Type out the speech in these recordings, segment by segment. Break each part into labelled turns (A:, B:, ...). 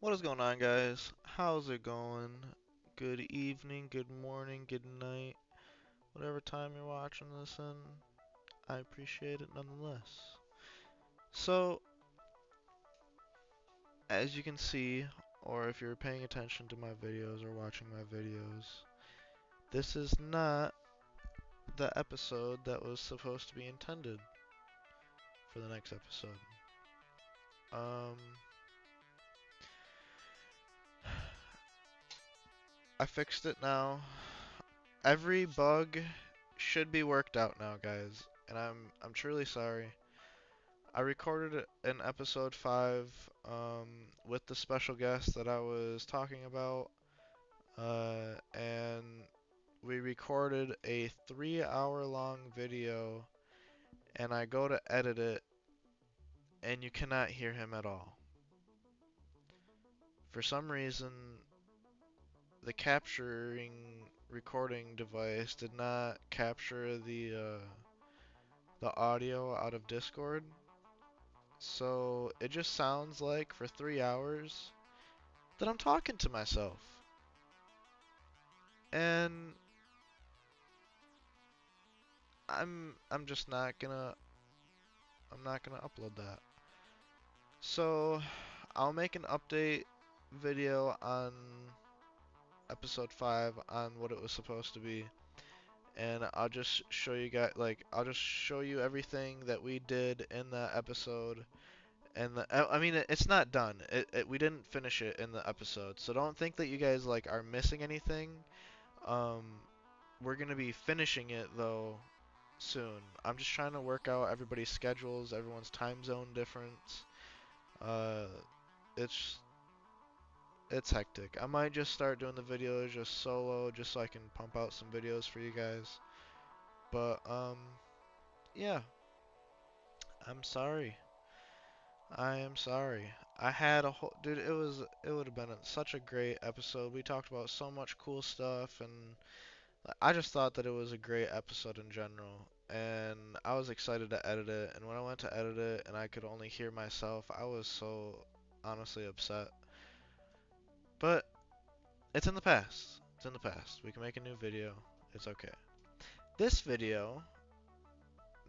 A: What is going on, guys? How's it going? Good evening, good morning, good night, whatever time you're watching this in. I appreciate it nonetheless. So, as you can see, or if you're paying attention to my videos or watching my videos, this is not the episode that was supposed to be intended for the next episode. Um, I fixed it now. Every bug should be worked out now, guys, and I'm truly sorry. I recorded an episode 5 with the special guest that I was talking about, and we recorded a 3 hour long video, and I go to edit it, and you cannot hear him at all. For some reason, the capturing recording device did not capture the audio out of Discord, so it just sounds like for 3 hours that I'm talking to myself. And I'm just not gonna upload that. So I'll make an update video on episode 5 on what it was supposed to be, and I'll just show you guys, I'll just show you everything that we did in that episode. And I mean, it's not done. We didn't finish it in the episode, so don't think that you guys like are missing anything. Um, we're gonna be finishing it though soon. I'm just trying to work out everybody's schedules, everyone's time zone difference. Uh, it's it's hectic. I might just start doing the videos just solo, just so I can pump out some videos for you guys. But yeah, I'm sorry. I am sorry. I had a whole dude. It would have been such a great episode. We talked about so much cool stuff, and I just thought that it was a great episode in general. And I was excited to edit it. And when I went to edit it, and I could only hear myself, I was so honestly upset. But it's in the past. It's in the past. We can make a new video. It's okay. This video,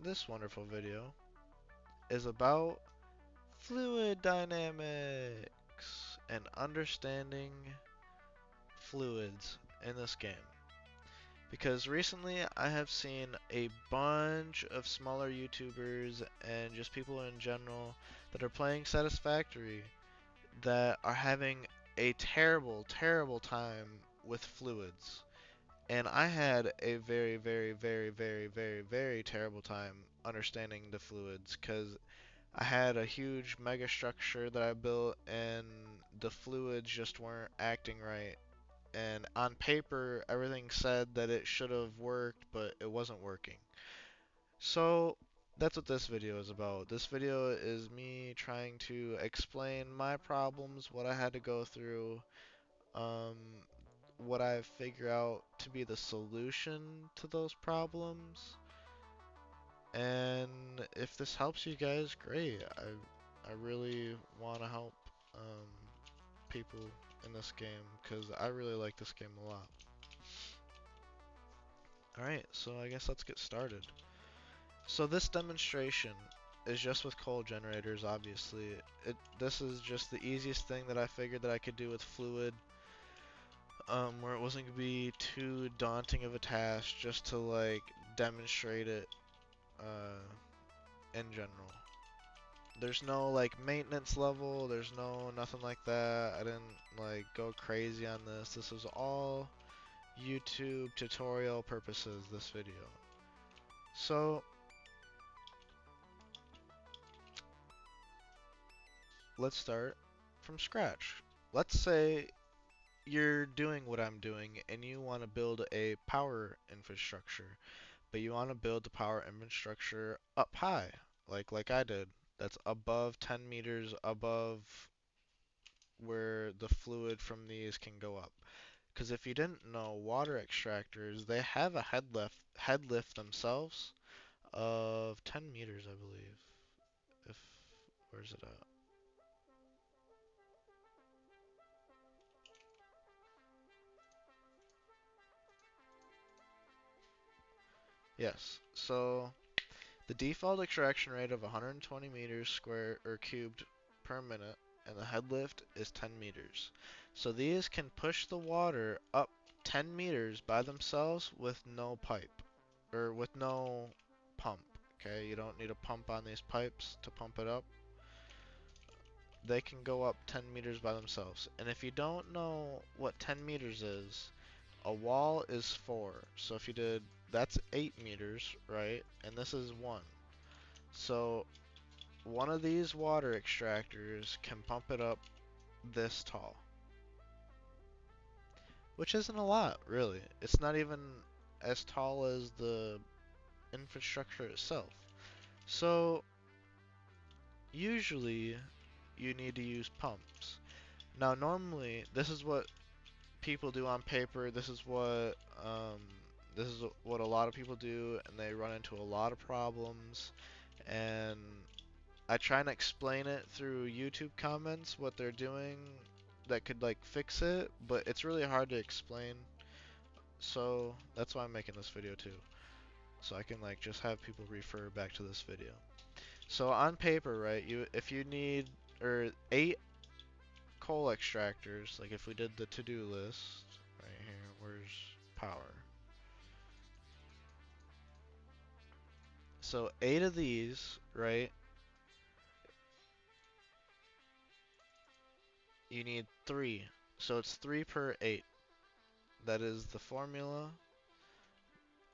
A: this wonderful video, is about fluid dynamics and understanding fluids in this game. Because recently I have seen a bunch of smaller YouTubers and just people in general that are playing Satisfactory that are having a terrible, terrible time with fluids. And I had a very, very, very, very, very, very terrible time understanding the fluids because I had a huge mega structure that I built and the fluids just weren't acting right. And on paper, everything said that it should have worked, but it wasn't working. So that's what this video is about. This video is me trying to explain my problems, what I had to go through, um, what I figure out to be the solution to those problems. And if this helps you guys, great. I really want to help um, people in this game because I really like this game a lot. Alright, so I guess let's get started. So this demonstration is just with coal generators, obviously. This is just the easiest thing that I figured that I could do with fluid, where it wasn't gonna be too daunting of a task just to like demonstrate it in general. There's no like maintenance level, there's no nothing like that. I didn't like go crazy on this. This was all YouTube tutorial purposes, this video. So let's start from scratch. Let's say you're doing what I'm doing and you want to build a power infrastructure, but you want to build the power infrastructure up high, like I did. That's above 10 meters above where the fluid from these can go up. Because if you didn't know, water extractors, they have a head lift themselves of 10 meters, I believe. If Where's it at? Yes. So the default extraction rate of 120 meters square or cubed per minute, and the head lift is 10 meters. So these can push the water up 10 meters by themselves with no pipe, or with no pump. Okay, you don't need a pump on these pipes to pump it up. They can go up 10 meters by themselves. And if you don't know what 10 meters is, a wall is 4. So if you did, that's 8 meters, right? And this is 1. So one of these water extractors can pump it up this tall, which isn't a lot, really. It's not even as tall as the infrastructure itself. So usually you need to use pumps. Now normally this is what people do on paper. Um, this is what a lot of people do, and they run into a lot of problems. And I try and explain it through YouTube comments what they're doing that could like fix it, but it's really hard to explain. So that's why I'm making this video too. So I can like just have people refer back to this video. So on paper, right, you if you need or 8 coal extractors, like if we did the to-do list right here, where's power? So 8 of these, right, you need 3. So it's 3 per 8. That is the formula.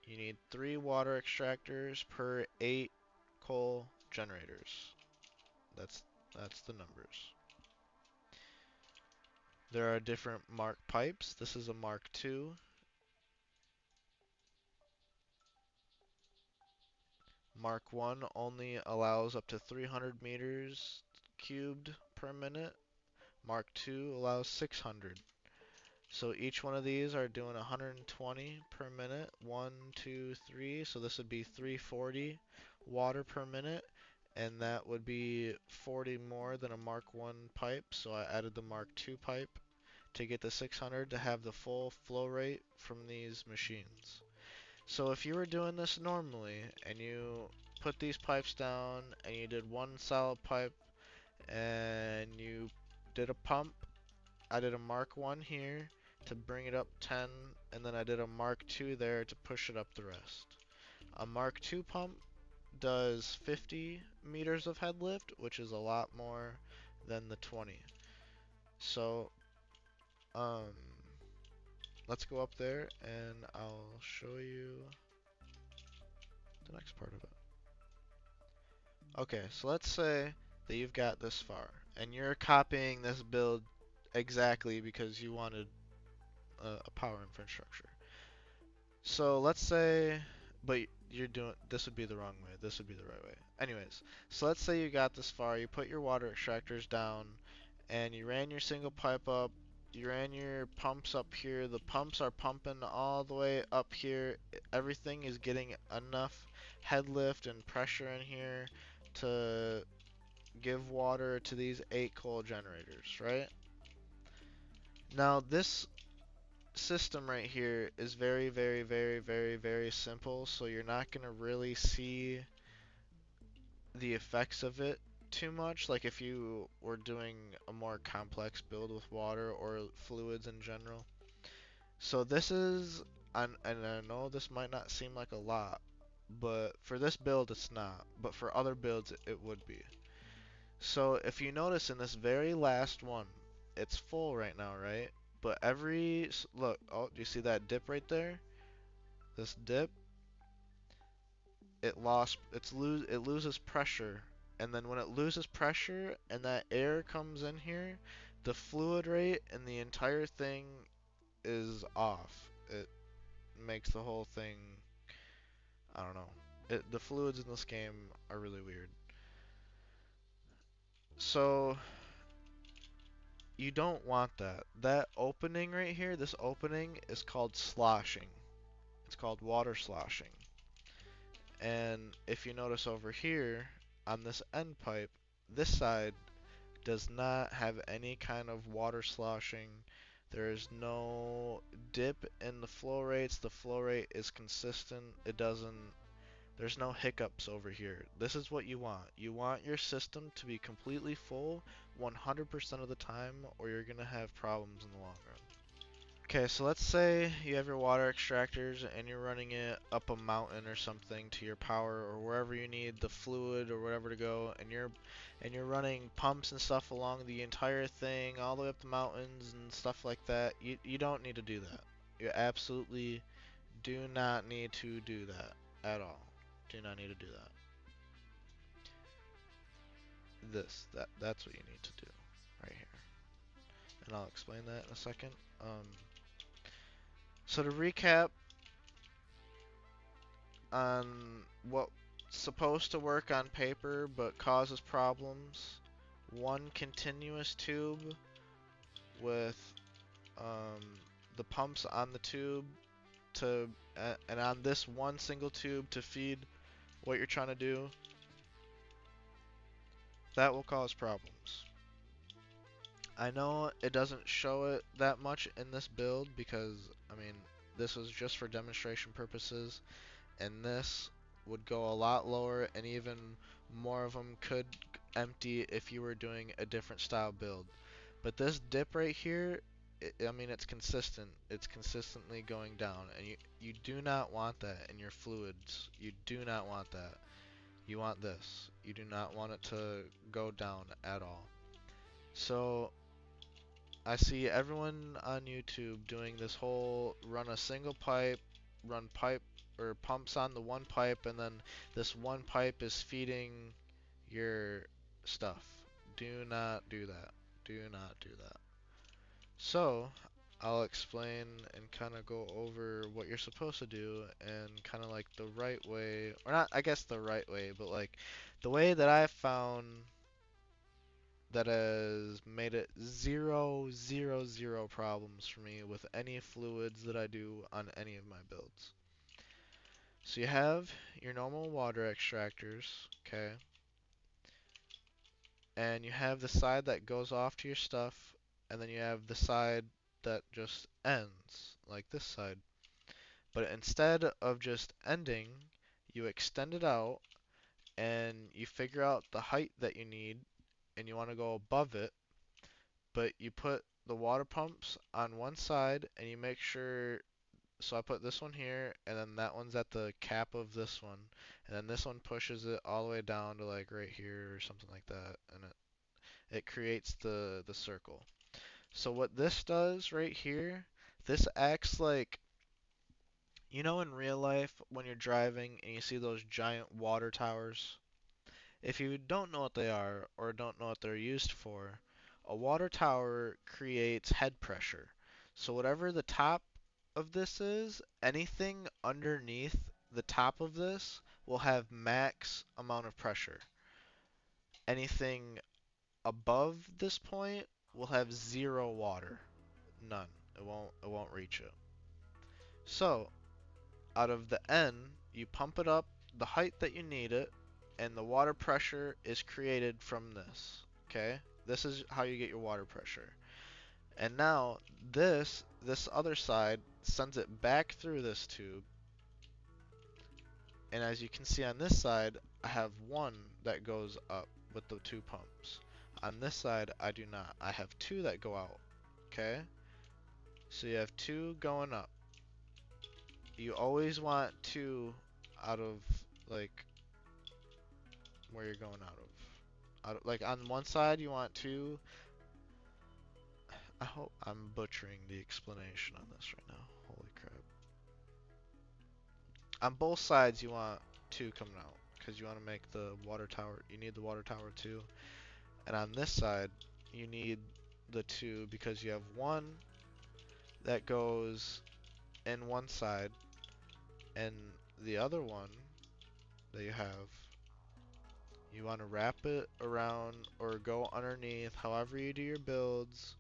A: You need 3 water extractors per 8 coal generators. That's that's the numbers. There are different Mark pipes. This is a Mark II. Mark 1 only allows up to 300 meters cubed per minute. Mark II allows 600. So each one of these are doing 120 per minute. 1, 2, 3. So this would be 340 water per minute. And that would be 40 more than a Mark 1 pipe. So I added the Mark II pipe to get the 600 to have the full flow rate from these machines. So if you were doing this normally and you put these pipes down and you did one solid pipe and you did a pump, I did a Mark 1 here to bring it up 10, and then I did a Mark 2 there to push it up the rest. A Mark 2 pump does 50 meters of head lift, which is a lot more than the 20. So, um, let's go up there and I'll show you the next part of it. Okay, so let's say that you've got this far and you're copying this build exactly because you wanted a power infrastructure. So let's say, but you're doing, this would be the wrong way, this would be the right way. Anyways, so let's say you got this far, you put your water extractors down, and you ran your single pipe up, you ran your pumps up here, the pumps are pumping all the way up here, everything is getting enough head lift and pressure in here to give water to these 8 coal generators, right? Now this system right here is very, very, very, very, very simple, so you're not going to really see the effects of it too much, like if you were doing a more complex build with water or fluids in general. So this is, and I know this might not seem like a lot, but for this build it's not, but for other builds it would be. So if you notice in this very last one, it's full right now, right? But look, oh, do you see that dip right there? This dip, it loses pressure, and then when it loses pressure and that air comes in here, the fluid rate and the entire thing is off. It makes the whole thing, I don't know. The fluids in this game are really weird. So you don't want that. That opening right here, this opening is called sloshing. It's called water sloshing. And if you notice over here on this end pipe, this side does not have any kind of water sloshing. There's no dip in the flow rates. The flow rate is consistent. It doesn't, there's no hiccups over here. This is what you want. You want your system to be completely full 100% of the time, or you're gonna have problems in the long run. Okay, so let's say you have your water extractors and you're running it up a mountain or something to your power or wherever you need the fluid or whatever to go, and you're running pumps and stuff along the entire thing all the way up the mountains and stuff like that. You don't need to do that. You absolutely do not need to do that at all. Do not need to do that. That's what you need to do right here. And I'll explain that in a second. Um, so to recap on what's supposed to work on paper but causes problems, one continuous tube with um, the pumps on the tube to and on this one single tube to feed what you're trying to do, that will cause problems. I know it doesn't show it that much in this build because, I mean, this was just for demonstration purposes, and this would go a lot lower, and even more of them could empty if you were doing a different style build. But this dip right here, I mean, it's consistent. It's consistently going down, and you do not want that in your fluids. You do not want that. You want this. You do not want it to go down at all. So I see everyone on YouTube doing this whole run a single pipe, run pipe or pumps on the one pipe, and then this one pipe is feeding your stuff. Do not do that. Do not do that. So I'll explain and kind of go over what you're supposed to do and kind of like the right way, or not, I guess the right way, but like the way that I found that has made it zero problems for me with any fluids that I do on any of my builds. So you have your normal water extractors, okay, and you have the side that goes off to your stuff, and then you have the side that just ends, like this side. But instead of just ending, you extend it out and you figure out the height that you need and you want to go above it, but you put the water pumps on one side and you make sure, so I put this one here and then that one's at the cap of this one, and then this one pushes it all the way down to like right here or something like that, and it creates the circle. So what this does right here, this acts like, you know, in real life when you're driving and you see those giant water towers. If you don't know what they are or don't know what they're used for, a water tower creates head pressure. So whatever the top of this is, anything underneath the top of this will have max amount of pressure. Anything above this point will have zero water. None. It won't reach it. So, out of the N, you pump it up the height that you need it, and the water pressure is created from this. Okay? This is how you get your water pressure. And now this other side sends it back through this tube. And as you can see on this side, I have one that goes up with the two pumps. On this side, I do not. I have two that go out. Okay? So you have two going up. You always want two out of like where you're going out of. Like on one side you want two. I hope I'm butchering the explanation on this right now. Holy crap. On both sides you want two coming out because you want to make the water tower. You need the water tower too. And on this side you need the two because you have one that goes in one side and the other one that you have, you want to wrap it around or go underneath, however you do your builds.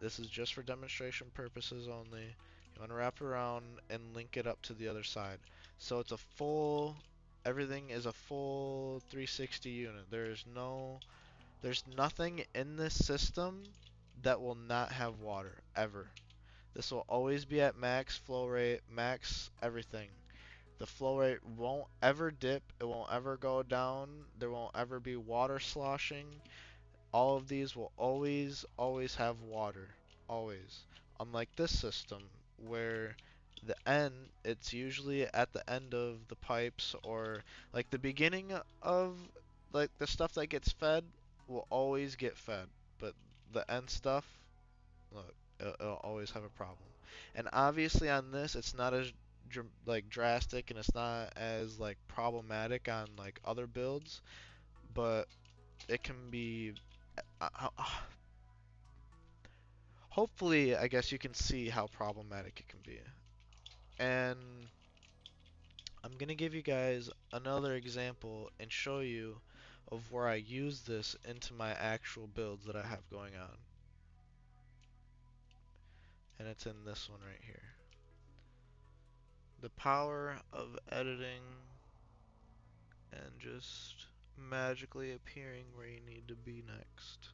A: This is just for demonstration purposes only. You want to wrap it around and link it up to the other side. So it's a full, everything is a full 360 unit. There's nothing in this system that will not have water ever. This will always be at max flow rate, max everything. The flow rate won't ever dip, it won't ever go down, there won't ever be water sloshing. All of these will always have water. Always. Unlike this system, where the end, it's usually at the end of the pipes or like the beginning of like the stuff that gets fed will always get fed. But the end stuff, look, it'll always have a problem. And obviously on this, it's not as like drastic and it's not as like problematic on like other builds, but it can be hopefully, I guess you can see how problematic it can be. And I'm gonna give you guys another example and show you of where I use this into my actual builds that I have going on. And it's in this one right here. The power of editing and just magically appearing where you need to be next.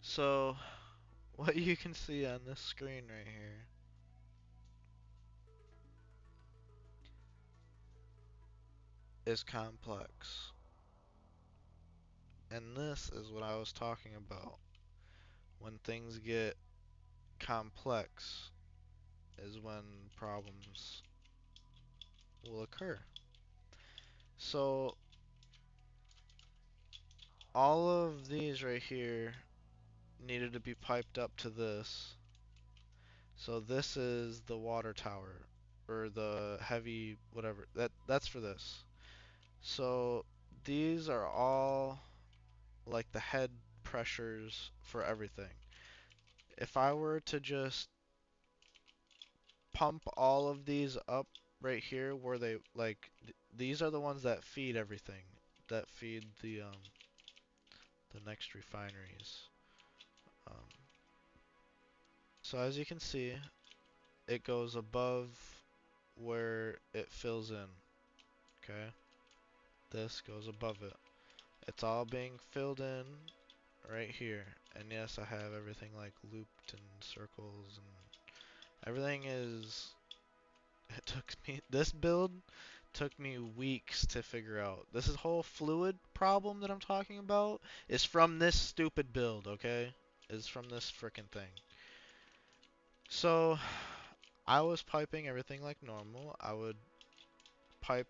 A: So, what you can see on this screen right here is complex. And this is what I was talking about. When things get complex is when problems will occur. So all of these right here needed to be piped up to this. So this is the water tower or the heavy whatever. That's for this. So these are all like the head pressures for everything. If I were to just pump all of these up right here where they like these are the ones that feed everything, that feed the next refineries. um, so as you can see, it goes above where it fills in. Okay, this goes above it. It's all being filled in right here. And yes, I have everything like looped and circles and everything is it took me this build took me weeks to figure out. This is whole fluid problem that I'm talking about is from this stupid build, okay? Is from this frickin' thing. So, I was piping everything like normal. I would pipe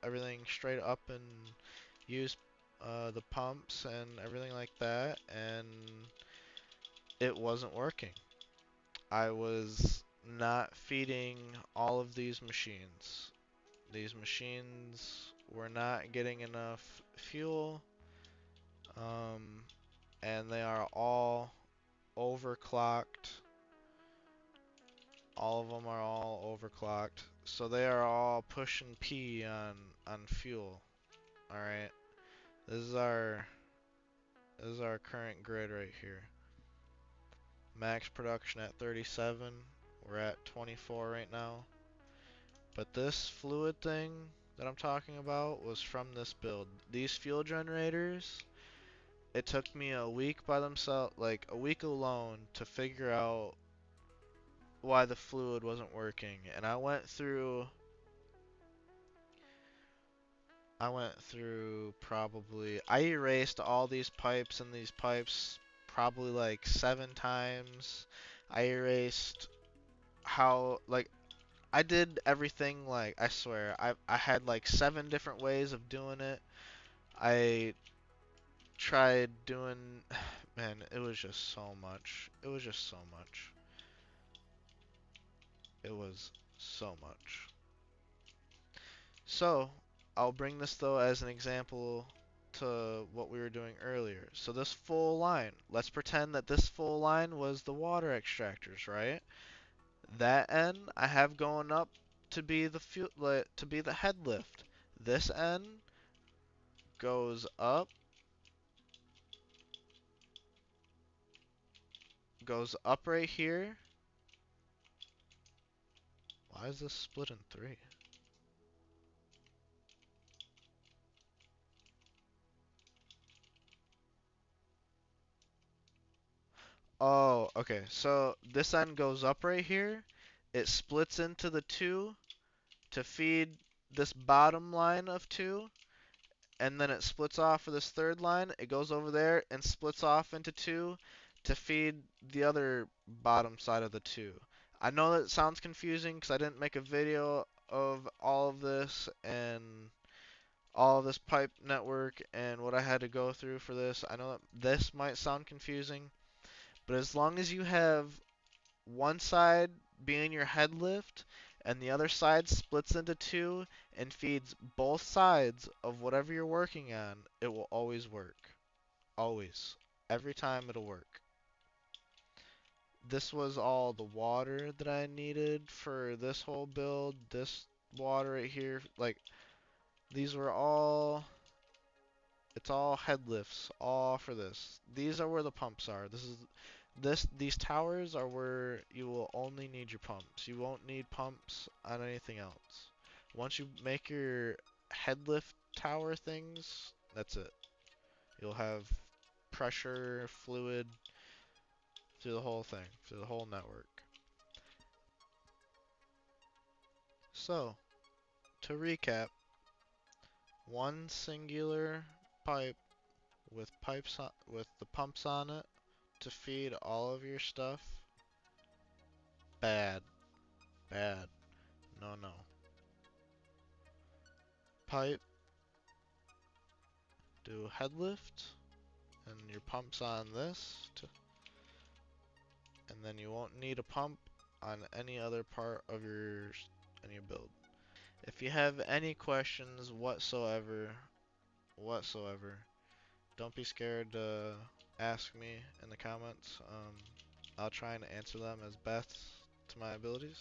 A: everything straight up and use the pumps and everything like that, and it wasn't working. I was not feeding all of these machines. These machines were not getting enough fuel, um, and they are all overclocked. All of them are all overclocked, so they are all pushing P on fuel. All right, this is our current grid right here. Max production at 37. We're at 24 right now. But this fluid thing that I'm talking about was from this build. These fuel generators, it took me a week by themselves, like a week alone, to figure out why the fluid wasn't working. And I went through probably, I erased all these pipes and these pipes probably like 7 times. I erased like, I did everything, like, I swear, I had like 7 different ways of doing it. I tried doing, man, it was just so much. It was just so much. It was so much. So, I'll bring this though as an example to what we were doing earlier. So this full line, let's pretend that this full line was the water extractors, right? That end I have going up to be the to be the head lift. This end goes up, right here. Why is this split in three? Oh, okay. So this end goes up right here. It splits into the two to feed this bottom line of two, and then it splits off for this third line. It goes over there and splits off into two to feed the other bottom side of the two. I know that sounds confusing because I didn't make a video of all of this and all of this pipe network and what I had to go through for this. I know that this might sound confusing, but as long as you have one side being your head lift and the other side splits into two and feeds both sides of whatever you're working on, it will always work. Always. Every time it'll work. This was all the water that I needed for this whole build. This water right here, like, these were all, it's all head lifts, all for this. These are where the pumps are. These towers are where you will only need your pumps. You won't need pumps on anything else. Once you make your head lift tower things, that's it. You'll have pressure, fluid through the whole thing, through the whole network. So, to recap, one singular pipe with with the pumps on it to feed all of your stuff. Bad, bad. No, no. Pipe, do head lift, and your pump's on this, and then you won't need a pump on any other part of your build. If you have any questions whatsoever, don't be scared to ask me in the comments. I'll try and answer them as best to my abilities.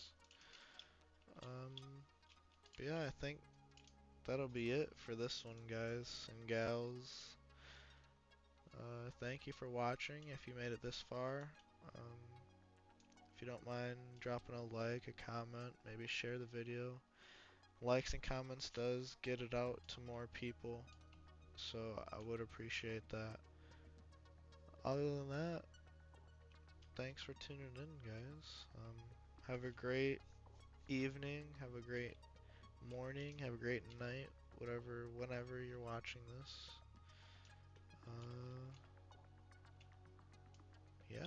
A: But yeah, I think that'll be it for this one, guys and gals. Thank you for watching if you made it this far. If you don't mind dropping a like, a comment, maybe share the video. Likes and comments does get it out to more people, so I would appreciate that. Other than that, thanks for tuning in, guys. Have a great evening, have a great morning, have a great night, whenever you're watching this. Yeah.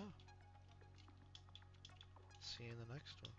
A: See you in the next one.